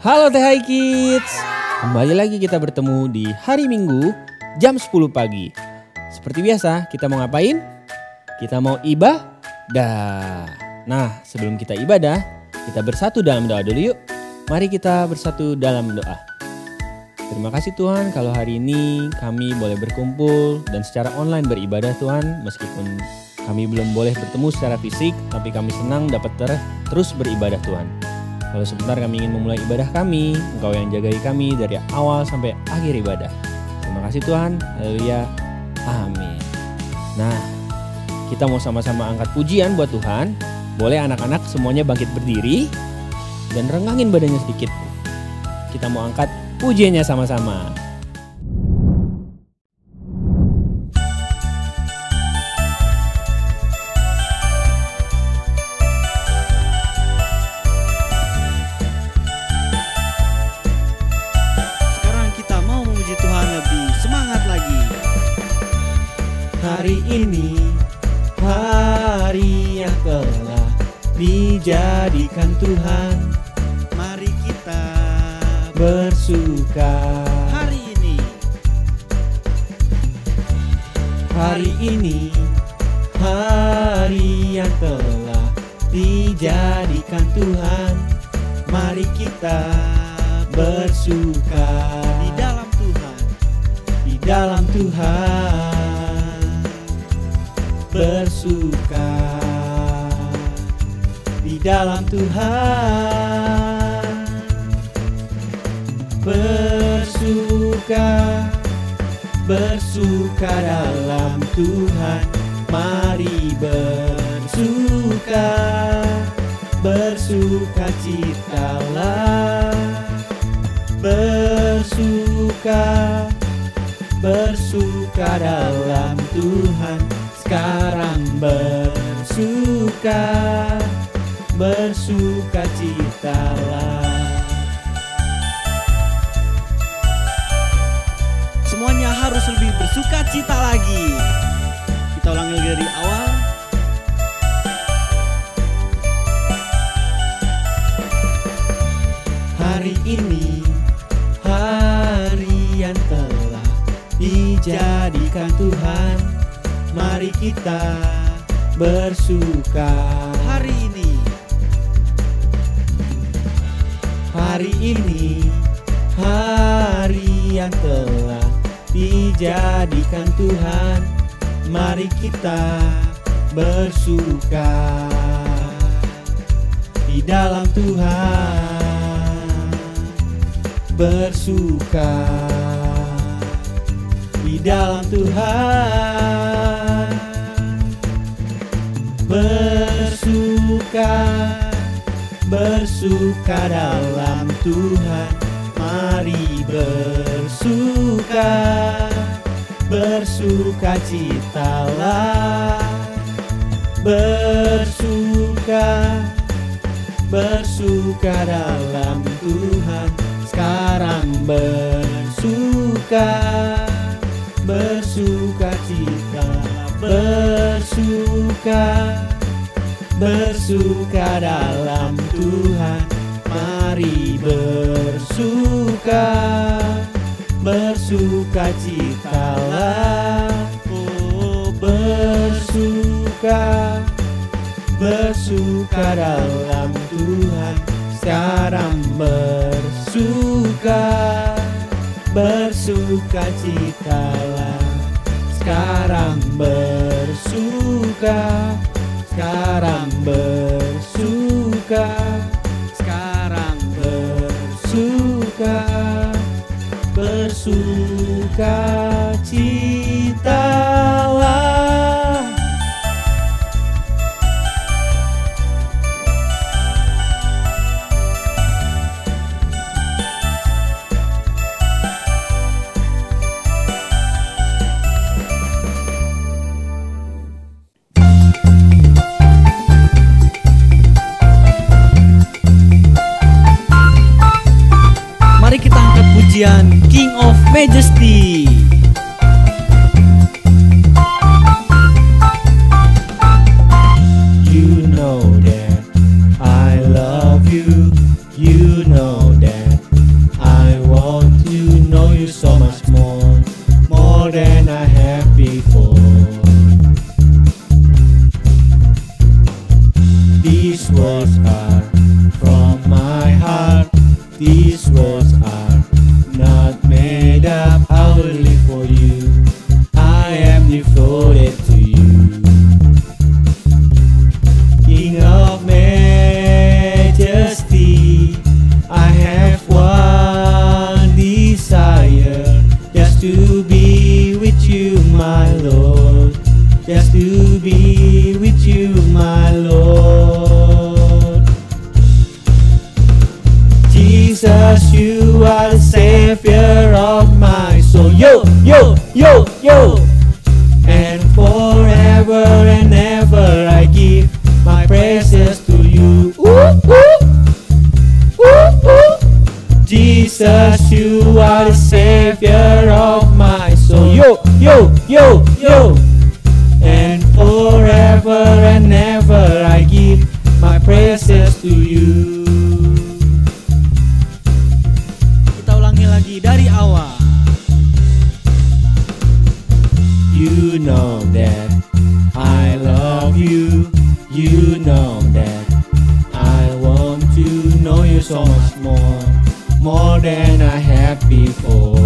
Halo Hai Kids, kembali lagi kita bertemu di hari Minggu jam 10 pagi. Seperti biasa kita mau ngapain? Kita mau ibadah. Nah sebelum kita ibadah, kita bersatu dalam doa dulu yuk. Mari kita bersatu dalam doa. Terima kasih Tuhan kalau hari ini kami boleh berkumpul dan secara online beribadah Tuhan. Meskipun kami belum boleh bertemu secara fisik, tapi kami senang dapat terus beribadah Tuhan. Kalau sebentar kami ingin memulai ibadah kami, Engkau yang jagai kami dari awal sampai akhir ibadah. Terima kasih Tuhan, haleluya, amin. Nah, kita mau sama-sama angkat pujian buat Tuhan. Boleh anak-anak semuanya bangkit berdiri dan renggangin badannya sedikit. Kita mau angkat pujiannya sama-sama. Hari ini, hari yang telah dijadikan Tuhan, mari kita bersuka. Hari ini, hari yang telah dijadikan Tuhan, mari kita bersuka. Di dalam Tuhan, di dalam Tuhan bersuka, di dalam Tuhan bersuka, bersuka dalam Tuhan, mari bersuka, bersuka citalah, bersuka, bersuka dalam Tuhan. Sekarang bersuka, bersuka citalah. Semuanya harus lebih bersuka cita lagi. Kita ulangi lagi dari awal. Hari ini, hari yang telah dijadikan Tuhan, mari kita bersuka. Hari ini, hari ini, hari yang telah dijadikan Tuhan, mari kita bersuka. Di dalam Tuhan bersuka, di dalam Tuhan bersuka, bersuka dalam Tuhan, mari bersuka, bersuka citalah, bersuka, bersuka dalam Tuhan. Sekarang bersuka, bersuka citalah, bersuka, bersuka dalam Tuhan, mari bersuka, bersuka citalah. Oh, bersuka, bersuka dalam Tuhan. Sekarang bersuka, bersuka citalah. Sekarang bersuka, sekarang bersuka, sekarang bersuka, bersuka citalah. King of Majesty. You know that I love you. You know that you so much more than I have before. These words are from my heart. These words are not made up. I will live for you. I am devoted to you. King of majesty, I have one desire, just to be with you, my Lord. Just to be with you, my Lord. Jesus, you are the Savior of my soul. Yo, yo, yo, yo. And forever and ever I give my praises to you. Ooh, ooh. Ooh, ooh. Jesus, you are the Savior of my soul. Yo, yo, yo, yo. And forever and ever I give my praises to you. Kita ulangi lagi dari awal. You know that I love you. You know that I want to know you so much more than I have before.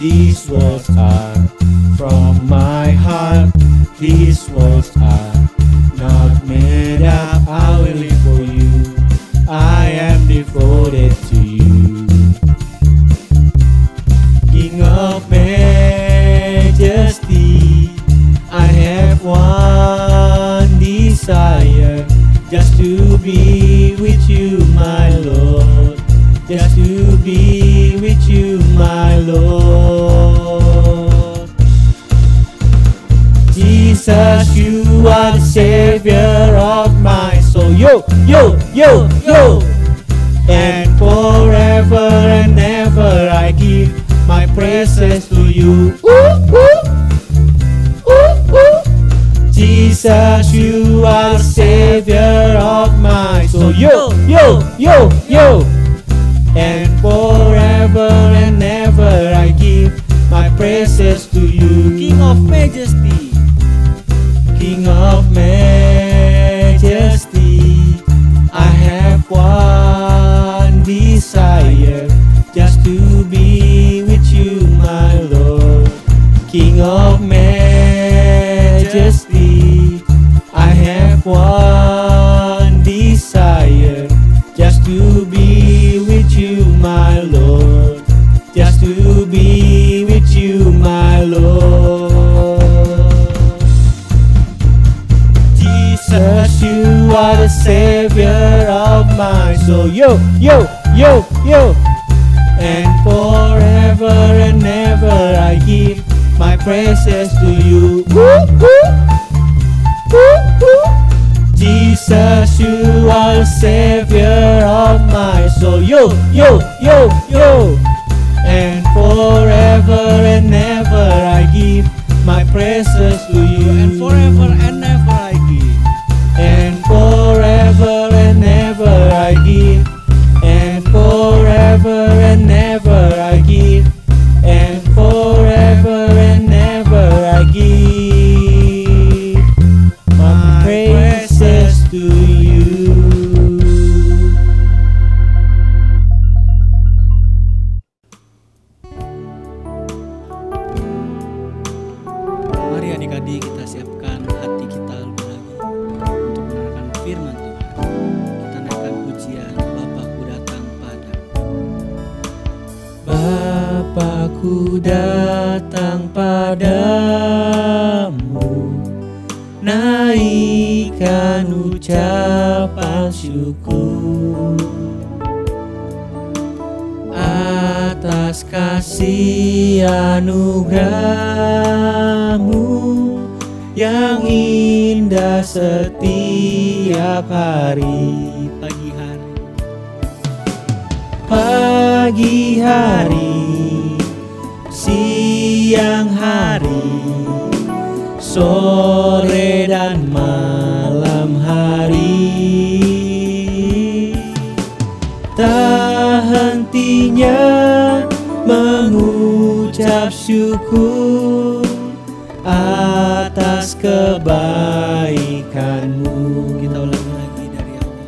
These words are from my heart. These words are not made up. I will live for you. I am devoted to you. King of majesty, I have one desire, just to be with you, my Lord. Just to be with you, my Lord. Jesus, you are the Savior of my soul. Yo, yo, yo, yo. And forever and ever I give my praises to you. Ooh, ooh. Ooh, ooh. Jesus, you are the Savior of my soul. Yo, yo, yo, yo. And forever and ever I give my praises to you. King of majesty, King of majesty, I have one desire, just to be with you, my Lord. King of majesty, I have one desire, just to be with you, my Lord. Just to be with you, my Lord. Jesus, you are the Savior of my soul. Yo, yo, yo, yo. And forever and ever I give my praises to you. Woo, woo. Woo, woo. Jesus, you are the Savior of my soul. Yo, yo, yo, yo. And forever and ever I give my praises to you. and forever and ever I give. And forever and ever I give. And forever and ever I give. And forever and ever I give my praises to you. Mari adik-adik kita siapkan hati kita lebih lagi untuk mendengarkan firman Tuhan. Kita naikkan pujian Bapakku datang padamu. Bapakku datang padamu, naikkan ucapan syukur atas kasih anugerah-Mu yang indah setiap hari. Pagi hari, siang hari, sore dan malam hari. hentinya mengucap syukur atas kebaikan-Mu. Kita ulangi lagi dari awal.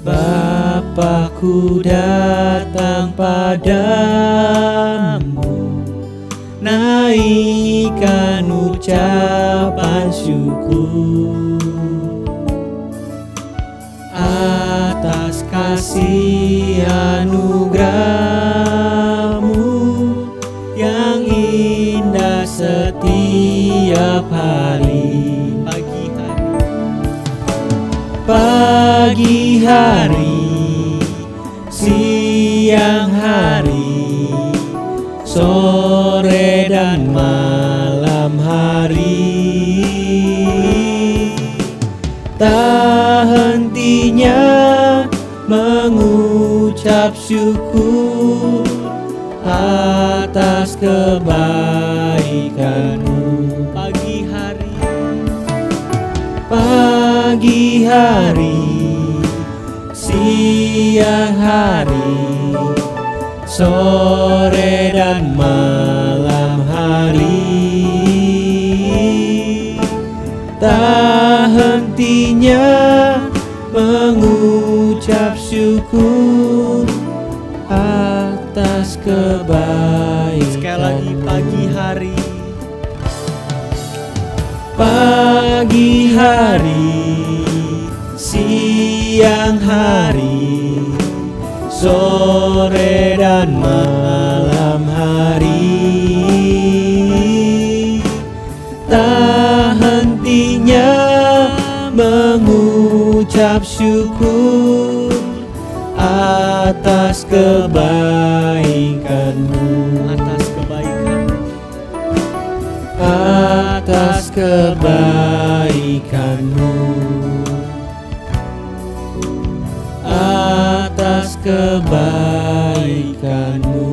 Bapa-Ku datang padamu, naikkan ucapan syukur atas kasih anugerah-Mu yang indah setiap hari. Pagi hari, siang hari, sore dan malam hari, tak hentinya mengucap syukur atas kebaikan-Mu. Pagi hari, siang hari, sore dan malam hari, tak hentinya mengucap syukur atas kebaikan. Sekali lagi, pagi hari, pagi hari, siang hari, sore dan malam hari, tak hentinya mengucap syukur atas kebaikan-Mu. Atas kebaikan-Mu, atas kebaikan-Mu.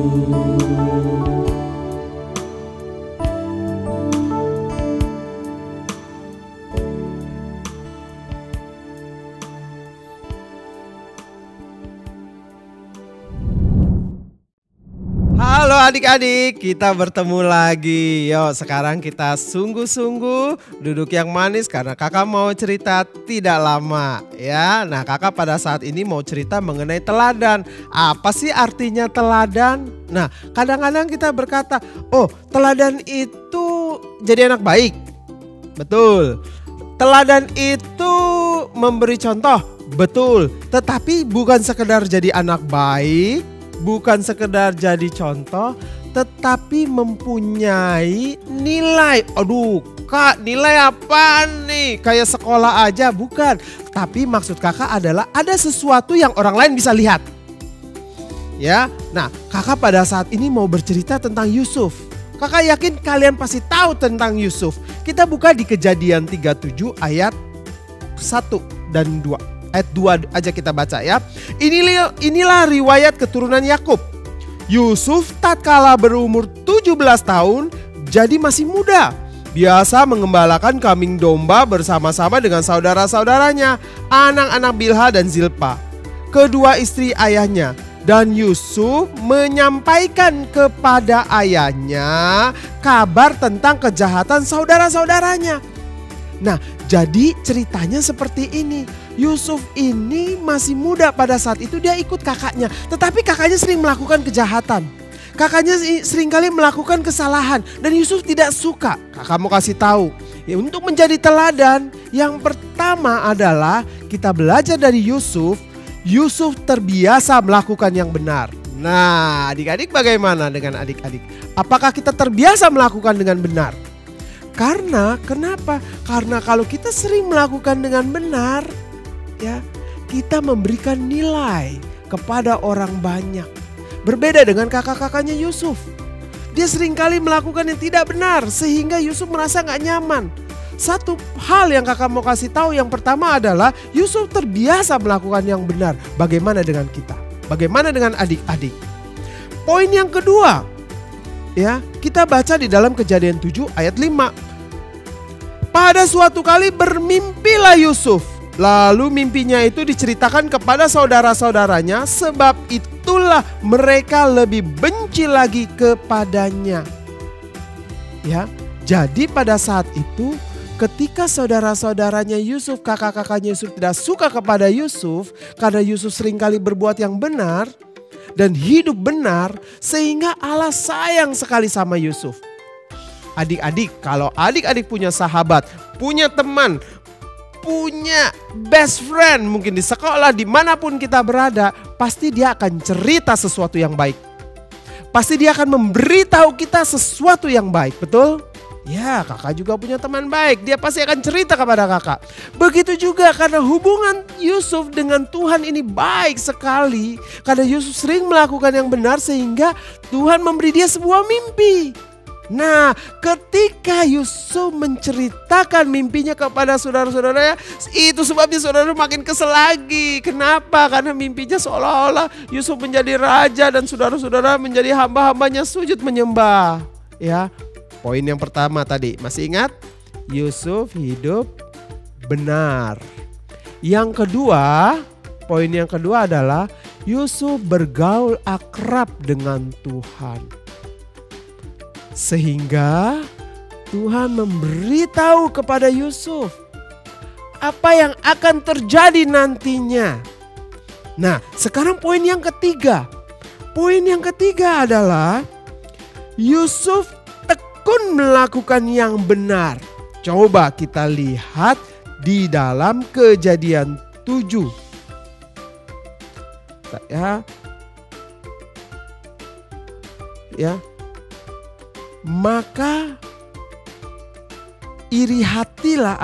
Halo adik-adik, kita bertemu lagi. Yuk sekarang kita sungguh-sungguh duduk yang manis karena kakak mau cerita tidak lama ya. Nah kakak pada saat ini mau cerita mengenai teladan. Apa sih artinya teladan? Nah kadang-kadang kita berkata, oh teladan itu jadi anak baik. Betul. Teladan itu memberi contoh. Betul. Tetapi bukan sekedar jadi anak baik, bukan sekedar jadi contoh, tetapi mempunyai nilai. Aduh kak, nilai apa nih? Kayak sekolah aja, bukan. Tapi maksud kakak adalah ada sesuatu yang orang lain bisa lihat. Ya, nah kakak pada saat ini mau bercerita tentang Yusuf. Kakak yakin kalian pasti tahu tentang Yusuf. Kita buka di Kejadian 37 ayat 1 dan 2. Ayat 2 aja kita baca ya. Inilah riwayat keturunan Yakub. Yusuf tatkala berumur 17 tahun, jadi masih muda. Biasa mengembalakan kambing domba bersama-sama dengan saudara-saudaranya, anak-anak Bilha dan Zilpa, kedua istri ayahnya. Dan Yusuf menyampaikan kepada ayahnya kabar tentang kejahatan saudara-saudaranya. Nah, jadi ceritanya seperti ini. Yusuf ini masih muda pada saat itu, dia ikut kakaknya. Tetapi kakaknya sering melakukan kejahatan. Kakaknya seringkali melakukan kesalahan. Dan Yusuf tidak suka. Kakak mau kasih tahu. Ya, untuk menjadi teladan, yang pertama adalah kita belajar dari Yusuf. Yusuf terbiasa melakukan yang benar. Nah, adik-adik bagaimana dengan adik-adik? Apakah kita terbiasa melakukan dengan benar? Karena kenapa? Karena kalau kita sering melakukan dengan benar, ya, kita memberikan nilai kepada orang banyak. Berbeda dengan kakak-kakaknya Yusuf. Dia seringkali melakukan yang tidak benar sehingga Yusuf merasa gak nyaman. Satu hal yang kakak mau kasih tahu, yang pertama adalah Yusuf terbiasa melakukan yang benar. Bagaimana dengan kita? Bagaimana dengan adik-adik? Poin yang kedua, ya, kita baca di dalam Kejadian 7 ayat 5. Pada suatu kali bermimpilah Yusuf Lalu mimpinya itu diceritakan kepada saudara-saudaranya, sebab itulah mereka lebih benci lagi kepadanya. Ya, jadi pada saat itu ketika saudara-saudaranya Yusuf, kakak-kakaknya Yusuf tidak suka kepada Yusuf karena Yusuf seringkali berbuat yang benar dan hidup benar, sehingga Allah sayang sekali sama Yusuf. Adik-adik, kalau adik-adik punya sahabat, punya teman, punya best friend mungkin di sekolah, dimanapun kita berada, pasti dia akan cerita sesuatu yang baik. Pasti dia akan memberitahu kita sesuatu yang baik, betul? Ya, kakak juga punya teman baik, dia pasti akan cerita kepada kakak. Begitu juga karena hubungan Yusuf dengan Tuhan ini baik sekali. Karena Yusuf sering melakukan yang benar sehingga Tuhan memberi dia sebuah mimpi. Nah, ketika Yusuf menceritakan mimpinya kepada saudara-saudaranya, itu sebabnya saudara makin kesel lagi. Kenapa? Karena mimpinya seolah-olah Yusuf menjadi raja dan saudara-saudara menjadi hamba-hambanya sujud menyembah. Ya, poin yang pertama tadi, masih ingat? Yusuf hidup benar. Yang kedua, poin yang kedua adalah Yusuf bergaul akrab dengan Tuhan. Sehingga Tuhan memberitahu kepada Yusuf apa yang akan terjadi nantinya. Nah, sekarang poin yang ketiga. Poin yang ketiga adalah Yusuf tekun melakukan yang benar. Coba kita lihat di dalam Kejadian 7. Ya. Maka iri hatilah,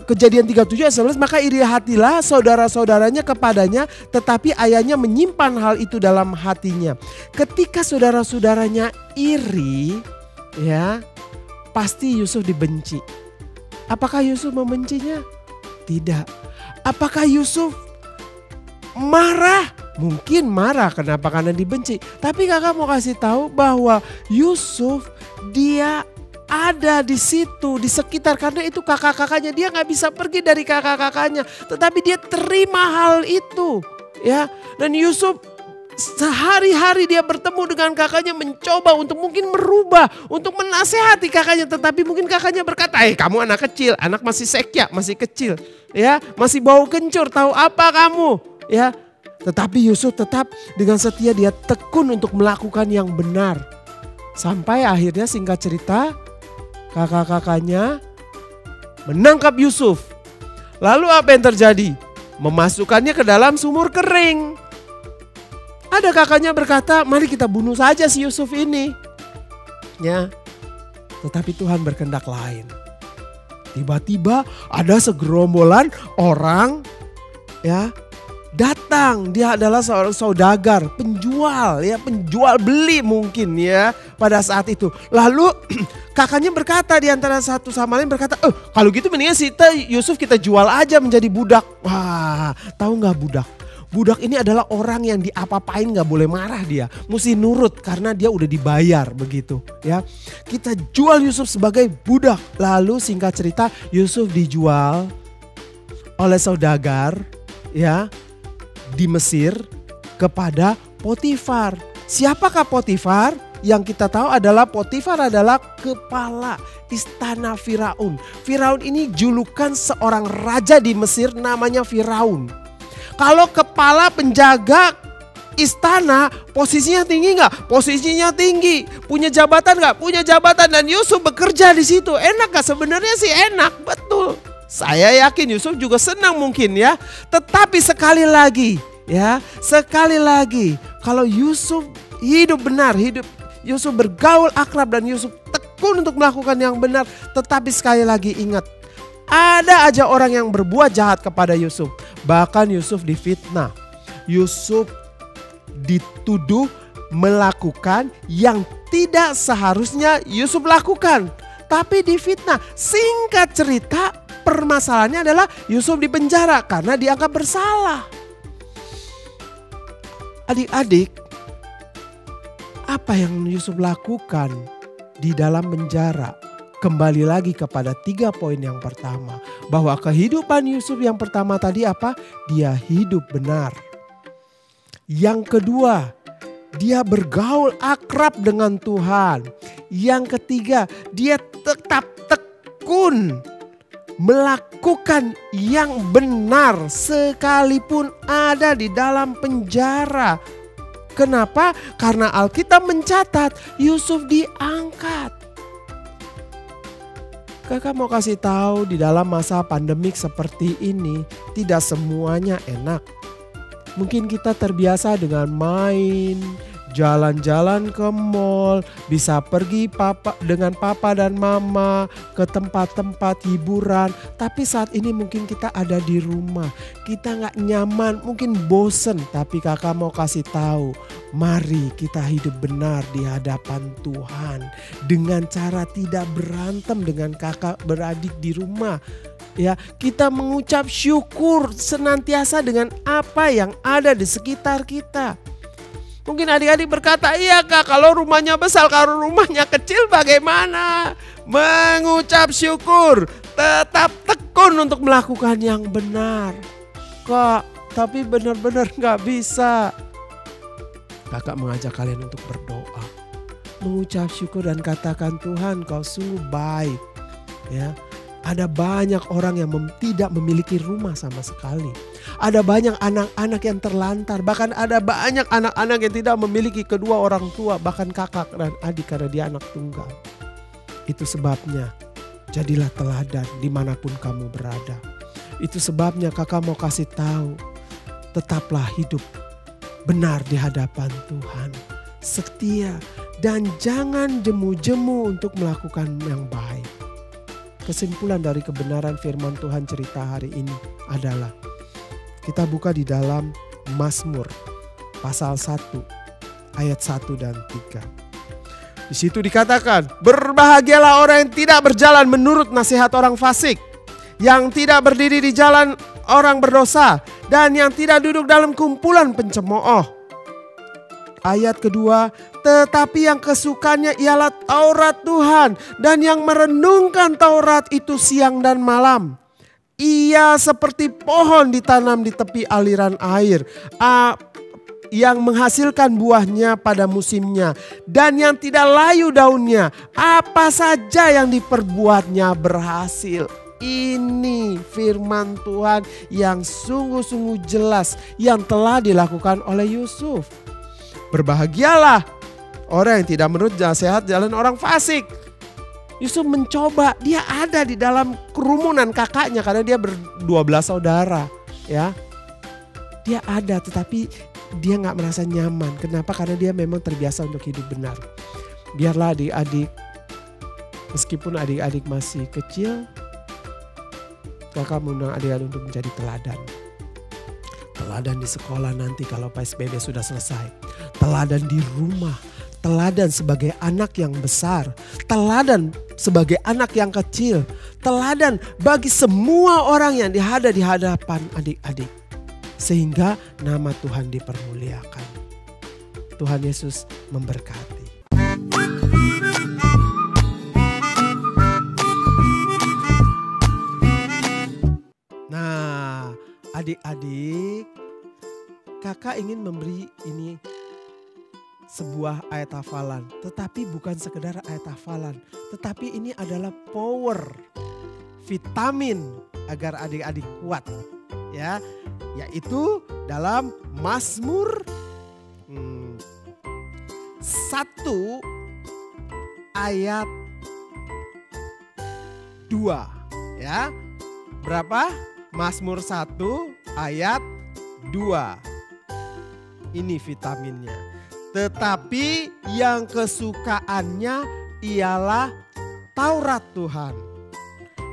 Kejadian 37 ayat 11, maka iri hatilah saudara-saudaranya kepadanya, tetapi ayahnya menyimpan hal itu dalam hatinya. Ketika saudara-saudaranya iri, ya, pasti Yusuf dibenci. Apakah Yusuf membencinya? Tidak. Apakah Yusuf marah? Mungkin marah, kenapa? Karena dibenci. Tapi kakak mau kasih tahu bahwa Yusuf dia ada di situ, di sekitar, karena itu kakak-kakaknya. Dia gak bisa pergi dari kakak-kakaknya, tetapi dia terima hal itu, ya. Dan Yusuf sehari-hari dia bertemu dengan kakaknya, mencoba untuk mungkin merubah, untuk menasehati kakaknya. Tetapi mungkin kakaknya berkata, kamu anak kecil, anak masih sekya, masih kecil, ya, masih bau kencur, tahu apa kamu, ya. Tetapi Yusuf tetap dengan setia, dia tekun untuk melakukan yang benar. Sampai akhirnya singkat cerita, kakak-kakaknya menangkap Yusuf. Lalu apa yang terjadi? Memasukkannya ke dalam sumur kering. Ada kakaknya berkata, mari kita bunuh saja si Yusuf ini. Ya, tetapi Tuhan berkehendak lain. Tiba-tiba ada segerombolan orang, ya, datang. Dia adalah seorang saudagar, penjual, ya, penjual beli mungkin, ya, pada saat itu. Lalu kakaknya berkata di antara satu sama lain berkata, kalau gitu mendingan Yusuf kita jual aja menjadi budak. Wah, tahu nggak budak? Budak ini adalah orang yang diapa-apain gak boleh marah dia. Mesti nurut karena dia udah dibayar begitu, ya. Kita jual Yusuf sebagai budak. Lalu singkat cerita Yusuf dijual oleh saudagar, ya, di Mesir kepada Potifar. Siapakah Potifar? Yang kita tahu adalah Potifar adalah kepala istana Firaun. Firaun ini julukan seorang raja di Mesir namanya Firaun. Kalau kepala penjaga istana, posisinya tinggi nggak? Posisinya tinggi. Punya jabatan nggak? Punya jabatan. Dan Yusuf bekerja di situ. Enak nggak? Sebenarnya sih enak, betul. Saya yakin Yusuf juga senang mungkin, ya. Tetapi sekali lagi, ya, sekali lagi, kalau Yusuf hidup benar, Yusuf bergaul akrab dan Yusuf tekun untuk melakukan yang benar. Tetapi sekali lagi ingat, ada aja orang yang berbuat jahat kepada Yusuf. Bahkan Yusuf difitnah. Yusuf dituduh melakukan yang tidak seharusnya Yusuf lakukan. Tapi difitnah. Singkat cerita, permasalahannya adalah Yusuf dipenjara karena dianggap bersalah. Adik-adik, apa yang Yusuf lakukan di dalam penjara? kembali lagi kepada 3 poin yang pertama. Bahwa kehidupan Yusuf yang pertama tadi apa? Dia hidup benar. Yang kedua, dia bergaul akrab dengan Tuhan. Yang ketiga, dia tetap tekun melakukan yang benar sekalipun ada di dalam penjara. Kenapa? Karena Alkitab mencatat Yusuf diangkat. Kakak mau kasih tahu, di dalam masa pandemik seperti ini tidak semuanya enak. Mungkin kita terbiasa dengan main, jalan-jalan ke mall, bisa pergi dengan papa dan mama ke tempat-tempat hiburan. Tapi saat ini mungkin kita ada di rumah, kita gak nyaman, mungkin bosen. Tapi kakak mau kasih tahu, mari kita hidup benar di hadapan Tuhan. Dengan cara tidak berantem dengan kakak beradik di rumah. Ya, kita mengucap syukur senantiasa dengan apa yang ada di sekitar kita. Mungkin adik-adik berkata, iya kak, kalau rumahnya besar, kalau rumahnya kecil bagaimana? Mengucap syukur, tetap tekun untuk melakukan yang benar. Kak, tapi benar-benar gak bisa. Kakak mengajak kalian untuk berdoa, mengucap syukur dan katakan, Tuhan kau sungguh baik. Ya. Ada banyak orang yang tidak memiliki rumah sama sekali. Ada banyak anak-anak yang terlantar. Bahkan ada banyak anak-anak yang tidak memiliki kedua orang tua. Bahkan kakak dan adik karena dia anak tunggal. Itu sebabnya jadilah teladan dimanapun kamu berada. Itu sebabnya kakak mau kasih tahu. Tetaplah hidup benar di hadapan Tuhan. Setia dan jangan jemu-jemu untuk melakukan yang baik. Kesimpulan dari kebenaran firman Tuhan cerita hari ini adalah kita buka di dalam Mazmur pasal 1 ayat 1 dan 3. Di situ dikatakan, berbahagialah orang yang tidak berjalan menurut nasihat orang fasik, yang tidak berdiri di jalan orang berdosa, dan yang tidak duduk dalam kumpulan pencemooh. Ayat kedua, tetapi yang kesukaannya ialah Taurat Tuhan, dan yang merenungkan Taurat itu siang dan malam. Ia seperti pohon ditanam di tepi aliran air, yang menghasilkan buahnya pada musimnya, dan yang tidak layu daunnya. Apa saja yang diperbuatnya berhasil. Ini firman Tuhan yang sungguh-sungguh jelas yang telah dilakukan oleh Yusuf. Berbahagialah orang yang tidak menurut nasihat jalan orang fasik. Yusuf mencoba, dia ada di dalam kerumunan kakaknya karena dia ber-12 saudara. Ya, dia ada tetapi dia gak merasa nyaman. Kenapa? Karena dia memang terbiasa untuk hidup benar. Biarlah adik-adik, meskipun adik-adik masih kecil, kakak mengundang adik-adik untuk menjadi teladan. Teladan di sekolah nanti kalau PSBB sudah selesai. Teladan di rumah. Teladan sebagai anak yang besar. Teladan sebagai anak yang kecil. Teladan bagi semua orang yang ada di hadapan adik-adik. Sehingga nama Tuhan dipermuliakan. Tuhan Yesus memberkati. Nah, adik-adik, kakak ingin memberi ini sebuah ayat hafalan. Tetapi bukan sekedar ayat hafalan. Tetapi ini adalah power, vitamin agar adik-adik kuat. Ya, yaitu dalam Mazmur 1 ayat 2. Ya, berapa? Mazmur 1 ayat 2. Ini vitaminnya. Tetapi yang kesukaannya ialah Taurat Tuhan.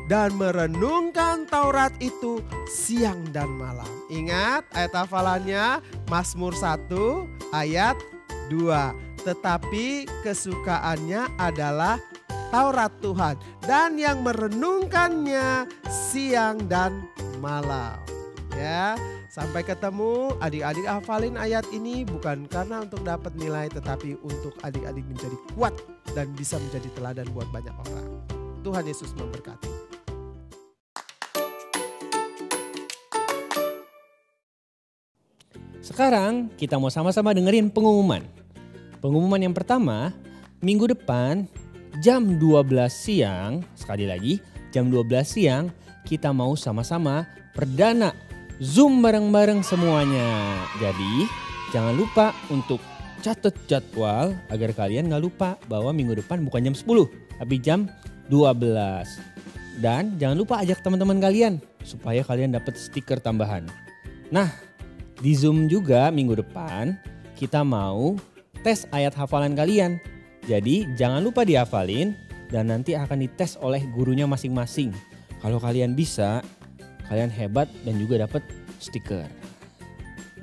Dan merenungkan Taurat itu siang dan malam. Ingat ayat hafalannya Mazmur 1 ayat 2. Tetapi kesukaannya adalah Taurat Tuhan. Dan yang merenungkannya siang dan malam. Ya, sampai ketemu, adik-adik hafalin ayat ini bukan karena untuk dapat nilai, tetapi untuk adik-adik menjadi kuat dan bisa menjadi teladan buat banyak orang. Tuhan Yesus memberkati. Sekarang kita mau sama-sama dengerin pengumuman. Pengumuman yang pertama, minggu depan jam 12 siang, sekali lagi jam 12 siang kita mau sama-sama perdana Zoom bareng-bareng semuanya. Jadi jangan lupa untuk catat jadwal agar kalian gak lupa bahwa minggu depan bukan jam 10 tapi jam 12. Dan jangan lupa ajak teman-teman kalian supaya kalian dapat stiker tambahan. Nah, di Zoom juga minggu depan kita mau tes ayat hafalan kalian. Jadi jangan lupa dihafalin dan nanti akan dites oleh gurunya masing-masing. Kalau kalian bisa, kalian hebat dan juga dapat stiker.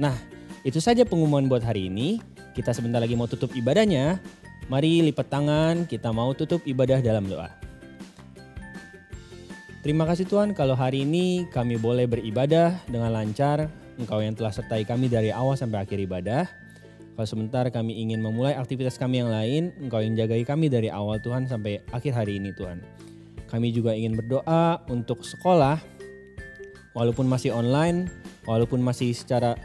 Nah, itu saja pengumuman buat hari ini. Kita sebentar lagi mau tutup ibadahnya. Mari lipat tangan, kita mau tutup ibadah dalam doa. Terima kasih Tuhan kalau hari ini kami boleh beribadah dengan lancar. Engkau yang telah sertai kami dari awal sampai akhir ibadah. Kalau sebentar kami ingin memulai aktivitas kami yang lain, Engkau yang jagai kami dari awal Tuhan sampai akhir hari ini Tuhan. Kami juga ingin berdoa untuk sekolah, walaupun masih online, walaupun masih secara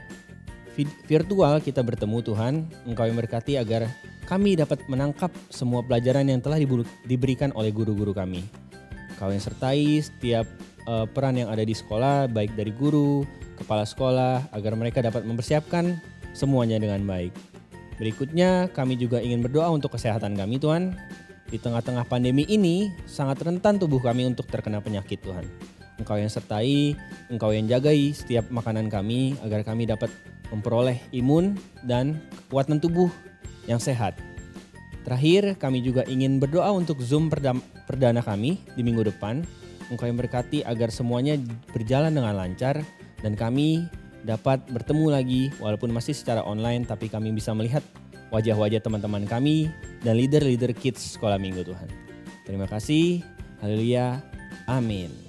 virtual kita bertemu Tuhan. Engkau yang berkati agar kami dapat menangkap semua pelajaran yang telah diberikan oleh guru-guru kami. Engkau yang sertai setiap peran yang ada di sekolah, baik dari guru, kepala sekolah, agar mereka dapat mempersiapkan semuanya dengan baik. Berikutnya kami juga ingin berdoa untuk kesehatan kami Tuhan. Di tengah-tengah pandemi ini sangat rentan tubuh kami untuk terkena penyakit Tuhan. Engkau yang sertai, Engkau yang jagai setiap makanan kami agar kami dapat memperoleh imun dan kekuatan tubuh yang sehat. Terakhir kami juga ingin berdoa untuk Zoom perdana kami di minggu depan. Engkau yang berkati agar semuanya berjalan dengan lancar dan kami dapat bertemu lagi walaupun masih secara online, tapi kami bisa melihat wajah-wajah teman-teman kami dan leader-leader kids sekolah minggu Tuhan. Terima kasih. Haleluya. Amin.